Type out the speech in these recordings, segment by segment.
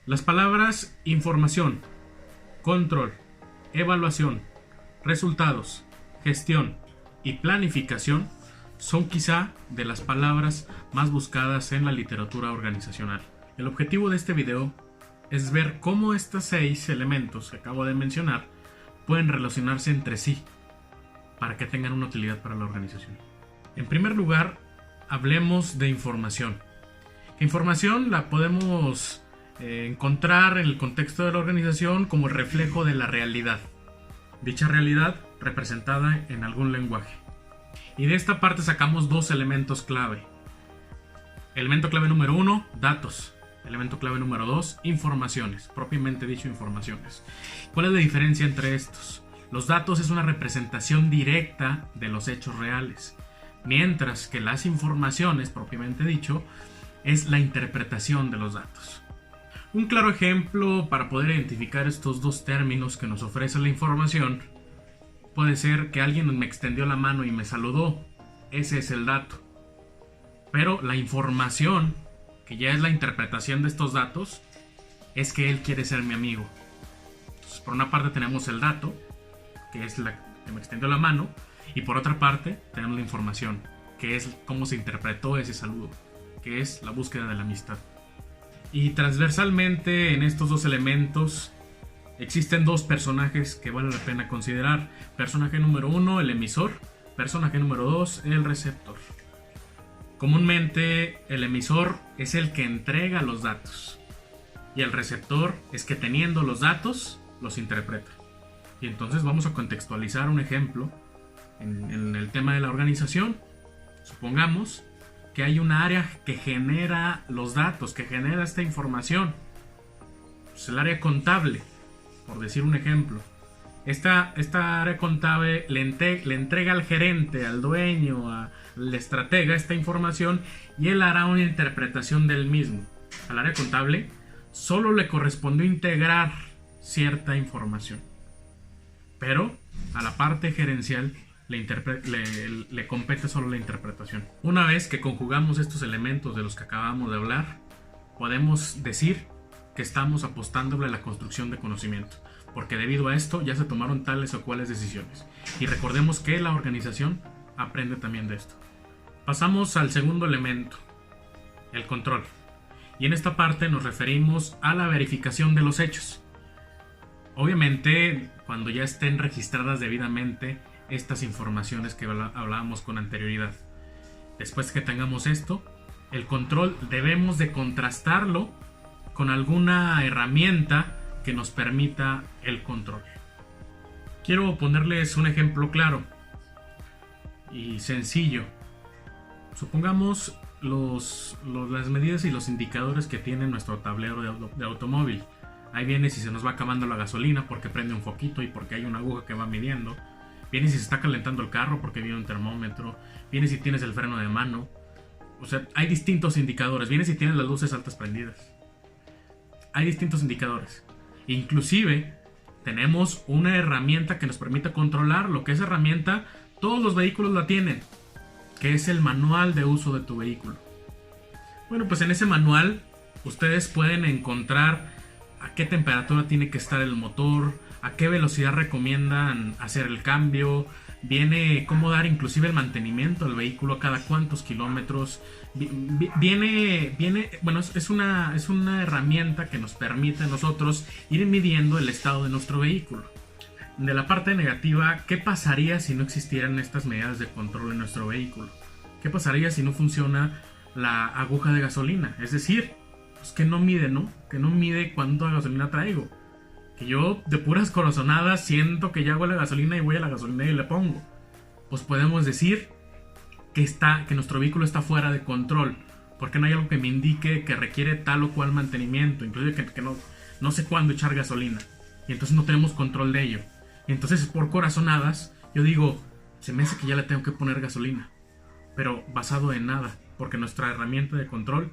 Las palabras información, control, evaluación, resultados, gestión y planificación son quizá de las palabras más buscadas en la literatura organizacional. El objetivo de este video es ver cómo estos 6 elementos que acabo de mencionar pueden relacionarse entre sí para que tengan una utilidad para la organización. En primer lugar, hablemos de información. Información la podemos encontrar en el contexto de la organización como el reflejo de la realidad. Dicha realidad representada en algún lenguaje. Y de esta parte sacamos 2 elementos clave. Elemento clave número 1, datos. Elemento clave número 2, informaciones. Propiamente dicho, informaciones. ¿Cuál es la diferencia entre estos? Los datos es una representación directa de los hechos reales, mientras que las informaciones, propiamente dicho, es la interpretación de los datos. Un claro ejemplo para poder identificar estos 2 términos que nos ofrece la información puede ser que alguien me extendió la mano y me saludó. Ese es el dato. Pero la información, que ya es la interpretación de estos datos, es que él quiere ser mi amigo. Entonces, por una parte tenemos el dato, que es la que me extendió la mano, y por otra parte tenemos la información, que es cómo se interpretó ese saludo, que es la búsqueda de la amistad. Y transversalmente en estos 2 elementos existen 2 personajes que vale la pena considerar. Personaje número 1, el emisor. Personaje número 2, el receptor. Comúnmente el emisor es el que entrega los datos y el receptor es que teniendo los datos los interpreta. Y entonces vamos a contextualizar un ejemplo en el tema de la organización. Supongamos que hay un área que genera los datos, que genera esta información. Pues el área contable, por decir un ejemplo. Esta área contable le entrega al gerente, al dueño, al estratega esta información y él hará una interpretación del mismo. Al área contable solo le correspondió integrar cierta información, pero a la parte gerencial le compete solo la interpretación. Una vez que conjugamos estos elementos de los que acabamos de hablar, podemos decir que estamos apostándole a la construcción de conocimiento, porque debido a esto ya se tomaron tales o cuales decisiones. Y recordemos que la organización aprende también de esto. Pasamos al segundo elemento, el control. Y en esta parte nos referimos a la verificación de los hechos. Obviamente, cuando ya estén registradas debidamente estas informaciones que hablábamos con anterioridad. Después que tengamos esto, el control debemos de contrastarlo con alguna herramienta que nos permita el control. Quiero ponerles un ejemplo claro y sencillo. Supongamos las medidas y los indicadores que tiene nuestro tablero de automóvil. Ahí viene si se nos va acabando la gasolina porque prende un foquito y porque hay una aguja que va midiendo. Viene si se está calentando el carro porque viene un termómetro. Viene si tienes el freno de mano. O sea, hay distintos indicadores. Viene si tienes las luces altas prendidas. Hay distintos indicadores. Inclusive tenemos una herramienta que nos permite controlarlo, que esa herramienta todos los vehículos la tienen, que es el manual de uso de tu vehículo. Bueno, pues en ese manual ustedes pueden encontrar a qué temperatura tiene que estar el motor, a qué velocidad recomiendan hacer el cambio, viene cómo dar inclusive el mantenimiento al vehículo, cada cuántos kilómetros. Bueno, es una herramienta que nos permite a nosotros ir midiendo el estado de nuestro vehículo. De la parte negativa, ¿qué pasaría si no existieran estas medidas de control en nuestro vehículo? ¿Qué pasaría si no funciona la aguja de gasolina? Es decir, pues que no mide, ¿no? Que no mide cuánta gasolina traigo. Que yo de puras corazonadas siento que ya huele a gasolina y voy a la gasolinera y le pongo. Pues podemos decir que nuestro vehículo está fuera de control, porque no hay algo que me indique que requiere tal o cual mantenimiento, inclusive que no sé cuándo echar gasolina, y entonces no tenemos control de ello. Y entonces por corazonadas yo digo, se me hace que ya le tengo que poner gasolina, pero basado en nada, porque nuestra herramienta de control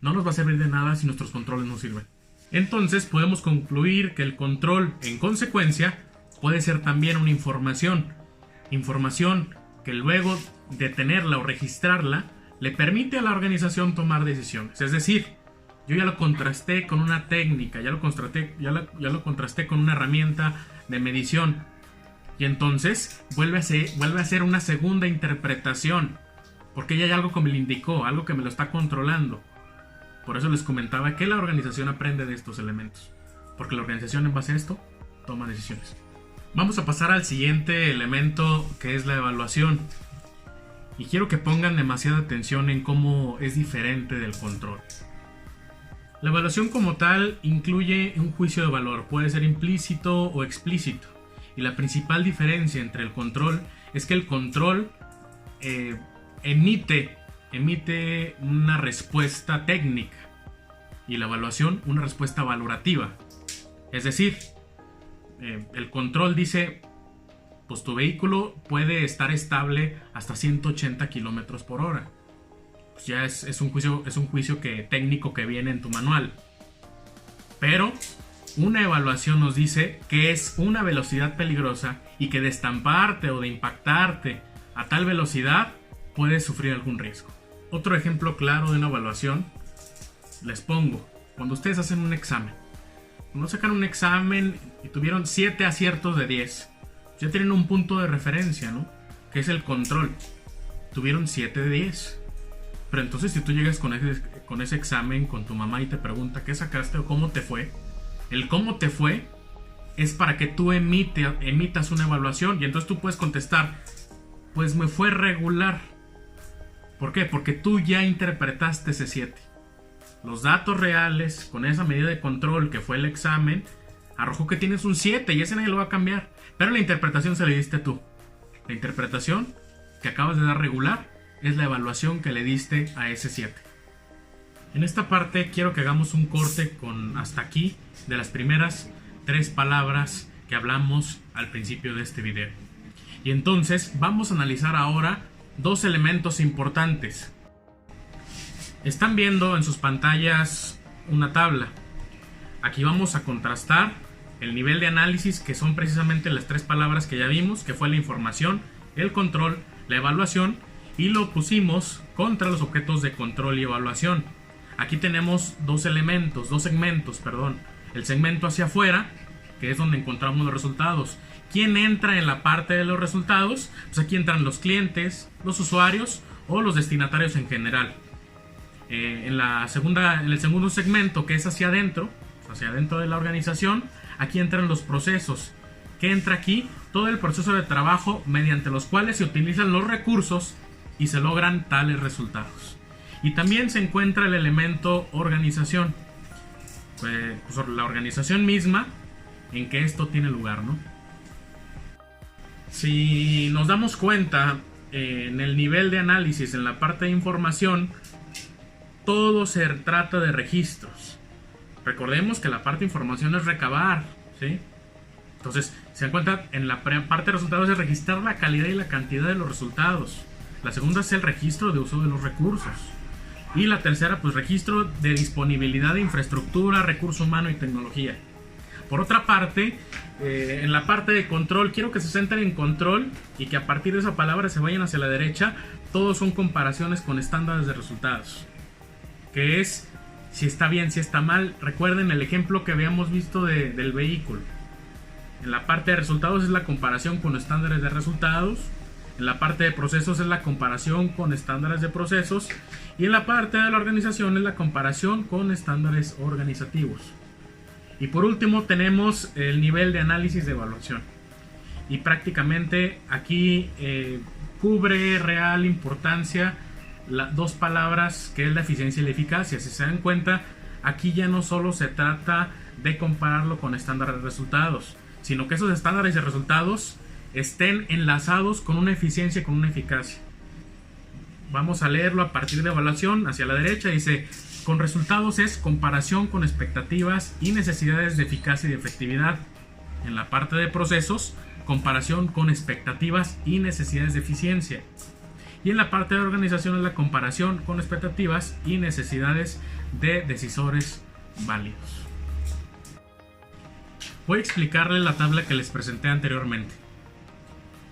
no nos va a servir de nada si nuestros controles no sirven. Entonces podemos concluir que el control, en consecuencia, puede ser también una información que luego de tenerla o registrarla le permite a la organización tomar decisiones. Es decir, Yo ya lo contrasté con una técnica, ya lo contrasté con una herramienta de medición. Y entonces vuelve a ser una segunda interpretación. Porque ya hay algo que me lo indicó, algo que me lo está controlando. Por eso les comentaba que la organización aprende de estos elementos. Porque la organización, en base a esto, toma decisiones. Vamos a pasar al siguiente elemento, que es la evaluación. Y quiero que pongan demasiada atención en cómo es diferente del control. La evaluación como tal incluye un juicio de valor, puede ser implícito o explícito. Y la principal diferencia entre el control es que el control emite una respuesta técnica y la evaluación una respuesta valorativa. Es decir, el control dice, pues tu vehículo puede estar estable hasta 180 kilómetros por hora. Pues ya es un juicio técnico que viene en tu manual. Pero una evaluación nos dice que es una velocidad peligrosa y que de estamparte o de impactarte a tal velocidad puedes sufrir algún riesgo. Otro ejemplo claro de una evaluación les pongo. Cuando ustedes hacen un examen, cuando sacan un examen y tuvieron 7 aciertos de 10, ya tienen un punto de referencia, ¿no? Que es el control. Tuvieron 7 de 10. Pero entonces si tú llegas con ese examen con tu mamá y te pregunta qué sacaste o cómo te fue, el cómo te fue es para que tú emitas una evaluación y entonces tú puedes contestar, pues me fue regular. ¿Por qué? Porque tú ya interpretaste ese 7. Los datos reales con esa medida de control que fue el examen arrojó que tienes un 7 y ese nadie lo va a cambiar. Pero la interpretación se le diste tú. La interpretación que acabas de dar regular es la evaluación que le diste a ese 7. En esta parte quiero que hagamos un corte con hasta aquí de las primeras 3 palabras que hablamos al principio de este video. Y entonces vamos a analizar ahora 2 elementos importantes. Están viendo en sus pantallas una tabla. Aquí vamos a contrastar el nivel de análisis, que son precisamente las 3 palabras que ya vimos, que fue la información, el control, la evaluación, y lo pusimos contra los objetos de control y evaluación. Aquí tenemos 2 segmentos. El segmento hacia afuera, que es donde encontramos los resultados. ¿Quién entra en la parte de los resultados? Pues aquí entran los clientes, los usuarios o los destinatarios en general. En el segundo segmento, que es hacia adentro de la organización, aquí entran los procesos. ¿Qué entra aquí? Todo el proceso de trabajo mediante los cuales se utilizan los recursos y se logran tales resultados. Y también se encuentra el elemento organización. Pues la organización misma en que esto tiene lugar, ¿no? Si nos damos cuenta, en el nivel de análisis, en la parte de información, todo se trata de registros. Recordemos que la parte de información es recabar, ¿sí? Entonces, se dan cuenta, en la parte de resultados es registrar la calidad y la cantidad de los resultados. La segunda es el registro de uso de los recursos. Y la tercera, pues registro de disponibilidad de infraestructura, recurso humano y tecnología. Por otra parte, en la parte de control, quiero que se centren en control y que a partir de esa palabra se vayan hacia la derecha. Todos son comparaciones con estándares de resultados. Que es si está bien, si está mal. Recuerden el ejemplo que habíamos visto del vehículo. En la parte de resultados es la comparación con estándares de resultados. En la parte de procesos es la comparación con estándares de procesos. Y en la parte de la organización es la comparación con estándares organizativos. Y por último tenemos el nivel de análisis de evaluación. Y prácticamente aquí cubre real importancia 2 palabras, que es la eficiencia y la eficacia. Si se dan cuenta, aquí ya no solo se trata de compararlo con estándares de resultados, sino que esos estándares de resultados estén enlazados con una eficiencia y con una eficacia. Vamos a leerlo a partir de evaluación hacia la derecha. Dice, con resultados es comparación con expectativas y necesidades de eficacia y de efectividad. En la parte de procesos, comparación con expectativas y necesidades de eficiencia. Y en la parte de organización es la comparación con expectativas y necesidades de decisores válidos. Voy a explicarles la tabla que les presenté anteriormente.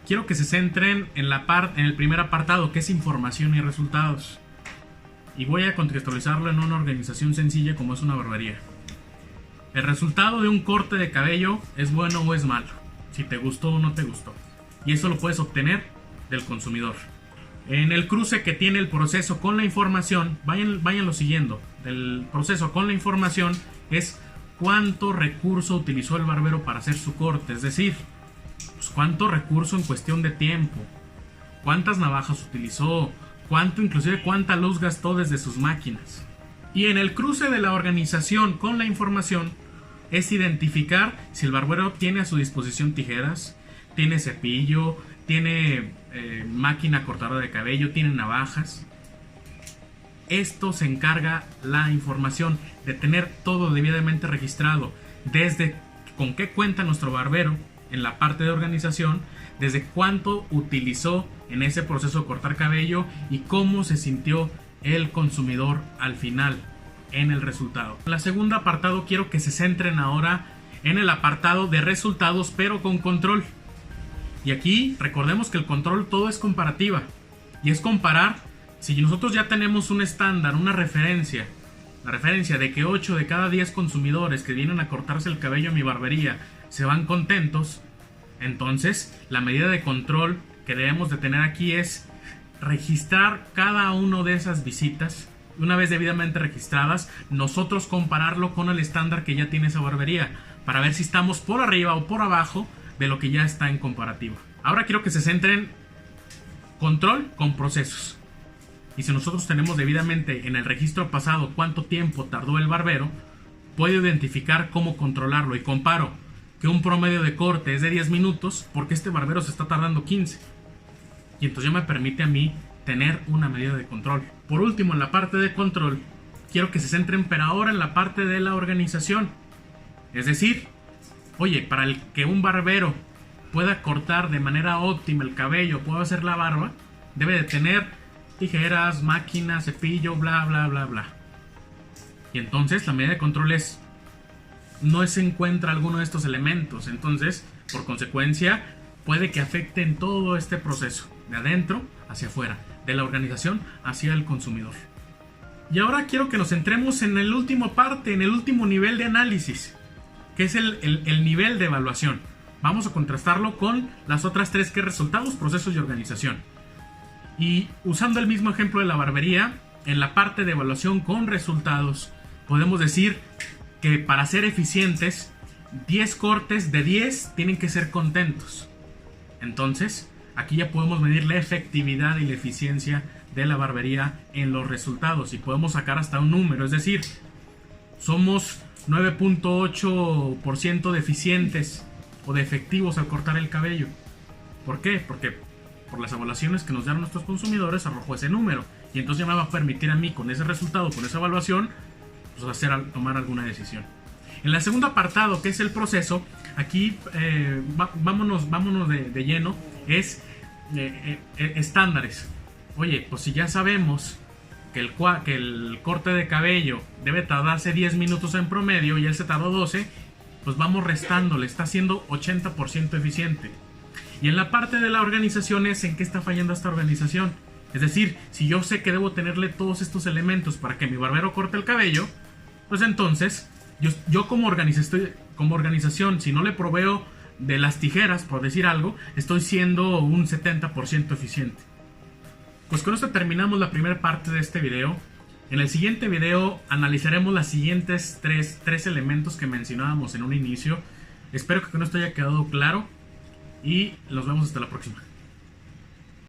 Quiero que se centren en el primer apartado, que es información y resultados. y voy a contextualizarlo en una organización sencilla como es una barbería. El resultado de un corte de cabello es bueno o es malo, si te gustó o no te gustó, y eso lo puedes obtener del consumidor. En el cruce que tiene el proceso con la información, váyanlo siguiendo. El proceso con la información es cuánto recurso utilizó el barbero para hacer su corte, es decir, pues cuánto recurso en cuestión de tiempo, cuántas navajas utilizó, cuánta luz gastó desde sus máquinas. Y en el cruce de la organización con la información es identificar si el barbero tiene a su disposición tijeras, tiene cepillo, tiene máquina cortadora de cabello, tiene navajas. Esto se encarga la información de tener todo debidamente registrado, desde con qué cuenta nuestro barbero en la parte de organización, desde cuánto utilizó en ese proceso de cortar cabello y cómo se sintió el consumidor al final en el resultado. En el segundo apartado quiero que se centren ahora en el apartado de resultados, pero con control. Y aquí recordemos que el control todo es comparativa, y es comparar si nosotros ya tenemos un estándar, una referencia, la referencia de que 8 de cada 10 consumidores que vienen a cortarse el cabello en mi barbería se van contentos. Entonces la medida de control que debemos de tener aquí es registrar cada una de esas visitas. Una vez debidamente registradas, nosotros compararlo con el estándar que ya tiene esa barbería para ver si estamos por arriba o por abajo de lo que ya está en comparativa. Ahora quiero que se centren control con procesos. Y si nosotros tenemos debidamente en el registro pasado cuánto tiempo tardó el barbero, puedo identificar cómo controlarlo y comparo que un promedio de corte es de 10 minutos porque este barbero se está tardando 15. Y entonces ya me permite a mí tener una medida de control. Por último, en la parte de control, quiero que se centren pero ahora en la parte de la organización. Es decir, oye, para que un barbero pueda cortar de manera óptima el cabello, pueda hacer la barba, debe de tener tijeras, máquina, cepillo, bla, bla, bla, bla. Y entonces la medida de control es, no se encuentra alguno de estos elementos. Entonces, por consecuencia, puede que afecten todo este proceso, de adentro hacia afuera, de la organización hacia el consumidor. Y ahora quiero que nos centremos en el último parte, en el último nivel de análisis, que es el nivel de evaluación. Vamos a contrastarlo con las otras tres, que es resultados, procesos y organización. Y usando el mismo ejemplo de la barbería, en la parte de evaluación con resultados, podemos decir que para ser eficientes, 10 cortes de 10 tienen que ser contentos. Entonces, aquí ya podemos medir la efectividad y la eficiencia de la barbería en los resultados y podemos sacar hasta un número, es decir, somos 9.8% de eficientes o de efectivos al cortar el cabello. ¿Por qué? Porque por las evaluaciones que nos dieron nuestros consumidores arrojó ese número, y entonces ya me va a permitir a mí con ese resultado, con esa evaluación, pues tomar alguna decisión. En el segundo apartado, que es el proceso, aquí vámonos de lleno, es estándares. Oye, pues si ya sabemos que el corte de cabello debe tardarse 10 minutos en promedio y él se tardó 12, pues vamos restándole, está siendo 80% eficiente. Y en la parte de la organización es en qué está fallando esta organización. Es decir, si yo sé que debo tenerle todos estos elementos para que mi barbero corte el cabello, pues entonces yo como organización, si no le proveo de las tijeras, por decir algo, estoy siendo un 70% eficiente. Pues con esto terminamos la primera parte de este video. En el siguiente video analizaremos las siguientes tres elementos que mencionábamos en un inicio. Espero que con esto haya quedado claro y nos vemos hasta la próxima.